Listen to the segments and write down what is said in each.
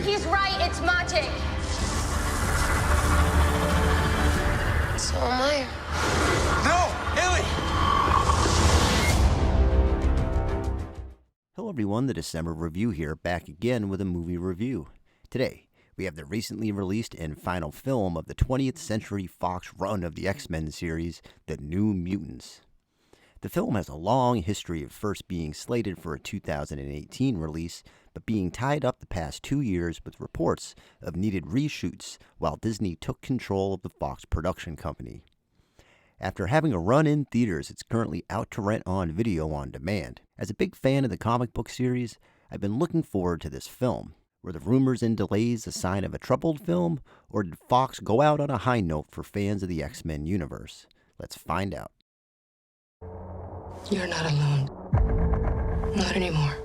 He's right, it's magic. So am I. No! Haley! Hello everyone, the December Review here, back again with a movie review. Today, we have the recently released and final film of the 20th Century Fox run of the X-Men series, The New Mutants. The film has a long history of first being slated for a 2018 release, but being tied up the past 2 years with reports of needed reshoots while Disney took control of the Fox production company. After having a run in theaters, it's currently out to rent on video on demand. As a big fan of the comic book series, I've been looking forward to this film. Were the rumors and delays a sign of a troubled film, or did Fox go out on a high note for fans of the X-Men universe? Let's find out. You're not alone. Not anymore.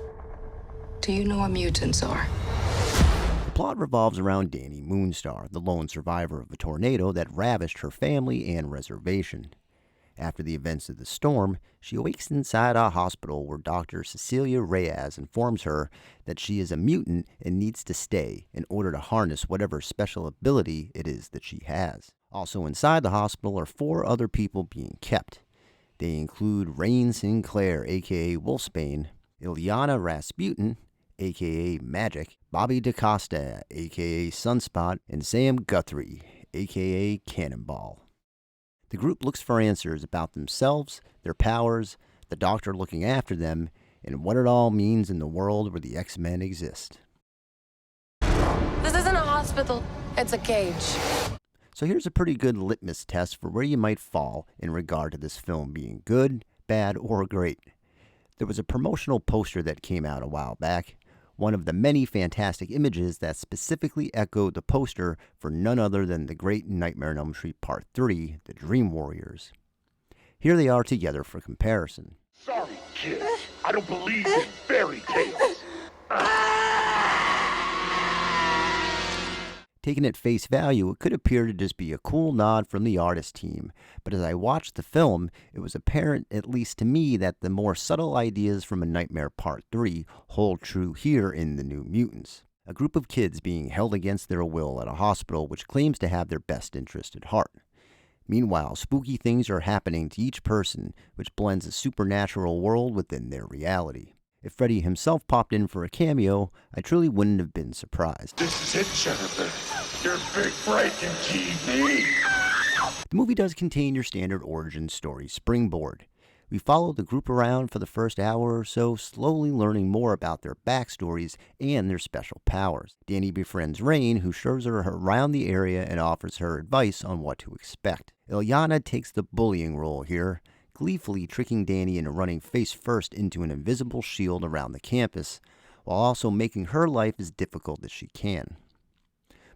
Do you know what mutants are? The plot revolves around Dani Moonstar, the lone survivor of a tornado that ravished her family and reservation. After the events of the storm, she awakes inside a hospital where Dr. Cecilia Reyes informs her that she is a mutant and needs to stay in order to harness whatever special ability it is that she has. Also inside the hospital are 4 other people being kept. They include Rain Sinclair, aka Wolfsbane, Ilyana Rasputin, aka Magic, Bobby DaCosta, aka Sunspot, and Sam Guthrie, aka Cannonball. The group looks for answers about themselves, their powers, the Doctor looking after them, and what it all means in the world where the X-Men exist. This isn't a hospital. It's a cage. So here's a pretty good litmus test for where you might fall in regard to this film being good, bad, or great. There was a promotional poster that came out a while back, one of the many fantastic images that specifically echoed the poster for none other than the great Nightmare on Elm Street Part 3, The Dream Warriors. Here they are together for comparison. Sorry, kid. I don't believe in fairy tales. Taken at face value, it could appear to just be a cool nod from the artist team, but as I watched the film, it was apparent, at least to me, that the more subtle ideas from A Nightmare Part 3 hold true here in The New Mutants. A group of kids being held against their will at a hospital which claims to have their best interest at heart. Meanwhile, spooky things are happening to each person, which blends a supernatural world within their reality. If Freddy himself popped in for a cameo, I truly wouldn't have been surprised. This is it, Jennifer. Your big break in TV. The movie does contain your standard origin story springboard. We follow the group around for the first hour or so, slowly learning more about their backstories and their special powers. Dani befriends Rain, who shows her around the area and offers her advice on what to expect. Ilyana takes the bullying role here, gleefully tricking Dani into running face first into an invisible shield around the campus, while also making her life as difficult as she can.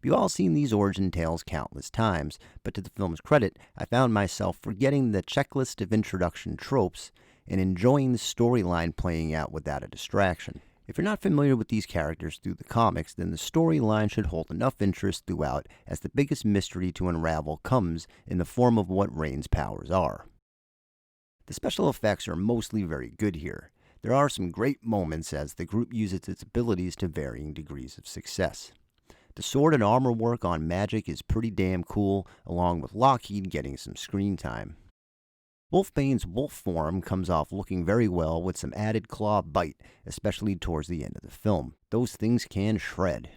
We've all seen these origin tales countless times, but to the film's credit, I found myself forgetting the checklist of introduction tropes and enjoying the storyline playing out without a distraction. If you're not familiar with these characters through the comics, then the storyline should hold enough interest throughout, as the biggest mystery to unravel comes in the form of what Rain's powers are. The special effects are mostly very good here. There are some great moments as the group uses its abilities to varying degrees of success. The sword and armor work on Magic is pretty damn cool, along with Lockheed getting some screen time. Wolfbane's wolf form comes off looking very well with some added claw bite, especially towards the end of the film. Those things can shred.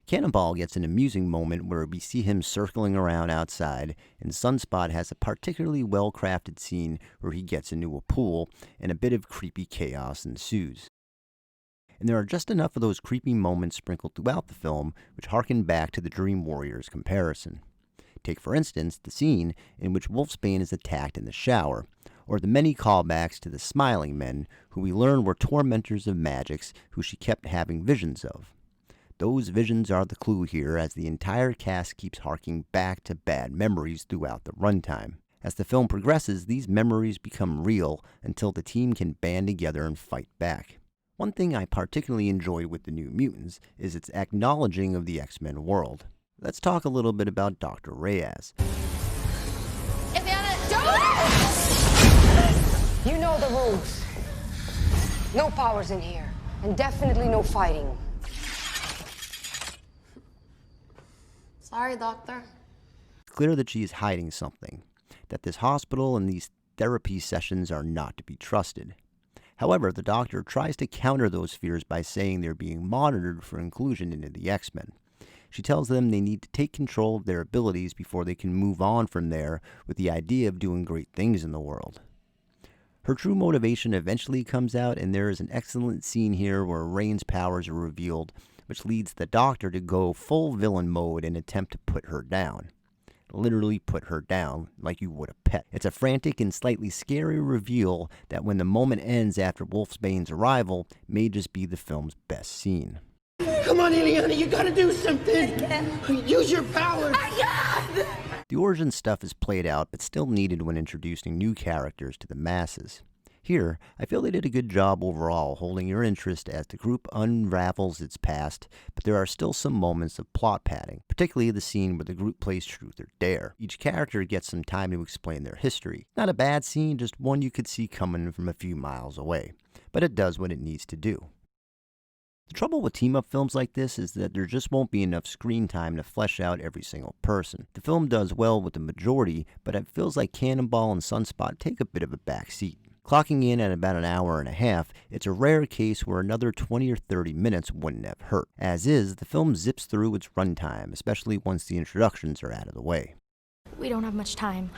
Cannonball gets an amusing moment where we see him circling around outside, and Sunspot has a particularly well-crafted scene where he gets into a pool, and a bit of creepy chaos ensues. And there are just enough of those creepy moments sprinkled throughout the film which harken back to the Dream Warriors comparison. Take, for instance, the scene in which Wolfsbane is attacked in the shower, or the many callbacks to the Smiling Men, who we learn were tormentors of Magic's who she kept having visions of. Those visions are the clue here, as the entire cast keeps harking back to bad memories throughout the runtime. As the film progresses, these memories become real until the team can band together and fight back. One thing I particularly enjoyed with The New Mutants is its acknowledging of the X-Men world. Let's talk a little bit about Dr. Reyes. You know the rules. No powers in here, and definitely no fighting. Sorry, doctor. It's clear that she is hiding something, that this hospital and these therapy sessions are not to be trusted. However, the Doctor tries to counter those fears by saying they're being monitored for inclusion into the X-Men. She tells them they need to take control of their abilities before they can move on from there with the idea of doing great things in the world. Her true motivation eventually comes out, and there is an excellent scene here where Reign's powers are revealed, which leads the Doctor to go full villain mode and attempt to put her down. Literally put her down like you would a pet. It's a frantic and slightly scary reveal that when the moment ends after Wolfsbane's arrival may just be the film's best scene. Come on, Ileana, you gotta do something! Use your powers! The origin stuff is played out, but still needed when introducing new characters to the masses. Here, I feel they did a good job overall holding your interest as the group unravels its past, but there are still some moments of plot padding, particularly the scene where the group plays truth or dare. Each character gets some time to explain their history. Not a bad scene, just one you could see coming from a few miles away, but it does what it needs to do. The trouble with team-up films like this is that there just won't be enough screen time to flesh out every single person. The film does well with the majority, but it feels like Cannonball and Sunspot take a bit of a back seat. Clocking in at about an hour and a half, it's a rare case where another 20 or 30 minutes wouldn't have hurt. As is, the film zips through its runtime, especially once the introductions are out of the way. We don't have much time.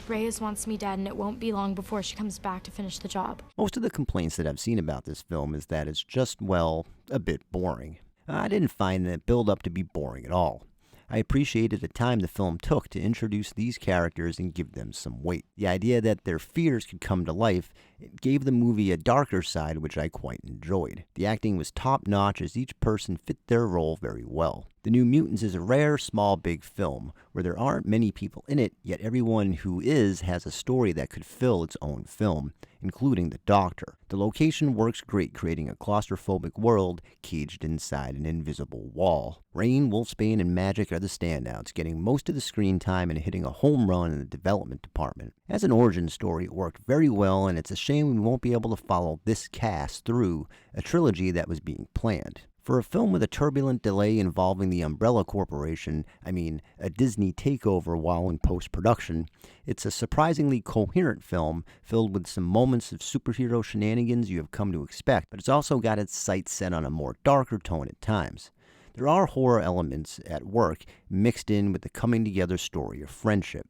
Reyes wants me dead, and it won't be long before she comes back to finish the job. Most of the complaints that I've seen about this film is that it's just, well, a bit boring. I didn't find the build-up to be boring at all. I appreciated the time the film took to introduce these characters and give them some weight. The idea that their fears could come to life gave the movie a darker side, which I quite enjoyed. The acting was top-notch as each person fit their role very well. The New Mutants is a rare, small, big film where there aren't many people in it, yet everyone who is has a story that could fill its own film, including the Doctor. The location works great, creating a claustrophobic world caged inside an invisible wall. Reign, Wolfsbane, and Magic are the standouts, getting most of the screen time and hitting a home run in the development department. As an origin story, it worked very well, and it's a shame we won't be able to follow this cast through a trilogy that was being planned. For a film with a turbulent delay involving the Umbrella Corporation, a Disney takeover while in post-production, it's a surprisingly coherent film filled with some moments of superhero shenanigans you have come to expect, but it's also got its sights set on a more darker tone at times. There are horror elements at work mixed in with the coming-together story of friendship.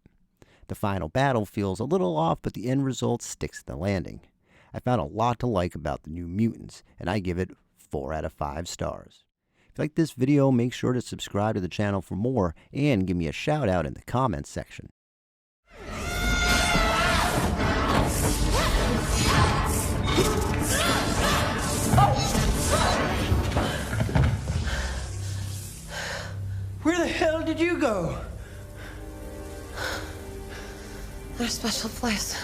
The final battle feels a little off, but the end result sticks the landing. I found a lot to like about the New Mutants, and I give it 4 out of 5 stars. If you like this video, make sure to subscribe to the channel for more and give me a shout out in the comments section. Where the hell did you go? Their special place.